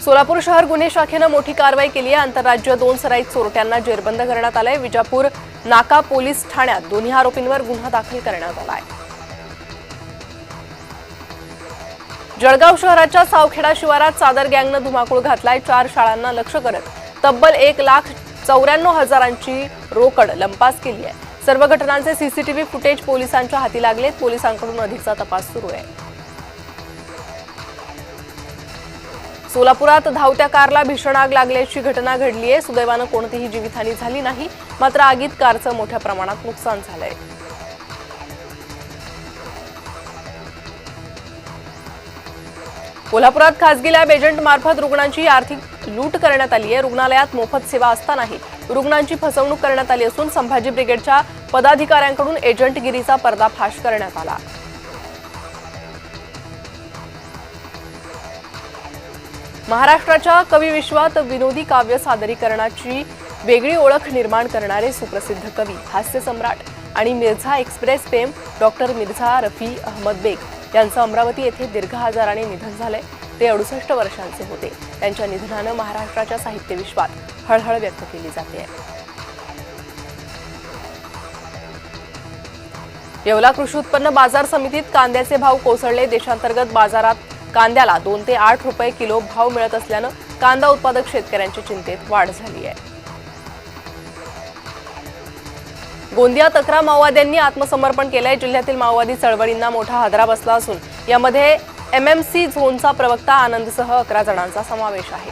सोलापूर शहर गुन्हे शाखेने मोठी कारवाई केली आहे। आंतरराज्य 2 सराईत चोरट्यांना जेरबंद करण्यात आले। विजापूर नाका पोलीस ठाण्यात दोन्ही आरोपींवर गुन्हा दाखल करण्यात आला आहे। जळगाव शहराच्या सावखेडा शिवारात चादर गँगने धुमाकूळ घातलाय। 4 शाळांना लक्ष्य करत तब्बल 1,94,000ची रोकड लंपास केली आहे। सर्व घटनांचे सीसीटीव्ही फुटेज पोलिसांच्या हाती लागलेत। पोलिसांकडून अधिकचा तपास सुरू आहे। सोलापुरात धावत्या कारला भीषण आग लागल्याची घटना घडली आहे। सुदैवाने कोणतीही जीवितहानी झाली नाही, मात्र आगीत कारचं मोठ्या प्रमाणात नुकसान झालंय। कोल्हापुरात खासगी लॅब एजंट मार्फत रुग्णांची आर्थिक लूट करण्यात आली आहे। रुग्णालयात मोफत सेवा असतानाही रुग्णांची फसवणूक करण्यात आली असून संभाजी ब्रिगेडच्या पदाधिकाऱ्यांकडून एजंटगिरीचा पर्दाफाश करण्यात आला। महाराष्ट्राच्या कवी विश्वात विनोदी काव्य सादरीकरणाची वेगळी ओळख निर्माण करणारे सुप्रसिद्ध कवी, हास्य सम्राट आणि Mirza express fame doctor Mirza Rafi Ahmed Beg यांचं अमरावती येथे दीर्घ आजाराने निधन झालंय। ते 68 वर्षांचे होते। त्यांच्या निधनानं महाराष्ट्राच्या साहित्य विश्वात हळहळ व्यक्त केली जाते। येवला कृषी उत्पन्न बाजार समितीत कांद्याचे भाव कोसळले। देशांतर्गत बाजारात कांद्याला 2 ते 8 रुपये किलो भाव मिळत असल्यानं कांदा उत्पादक शेतकऱ्यांच्या चिंतेत वाढ झाली आहे। गोंदियात 11 माओवाद्यांनी आत्मसमर्पण केलंय। जिल्ह्यातील माओवादी चळवळींना मोठा हादरा बसला असून यामध्ये एमएमसी झोनचा प्रवक्ता आनंदसह 11 जणांचा समावेश आहे।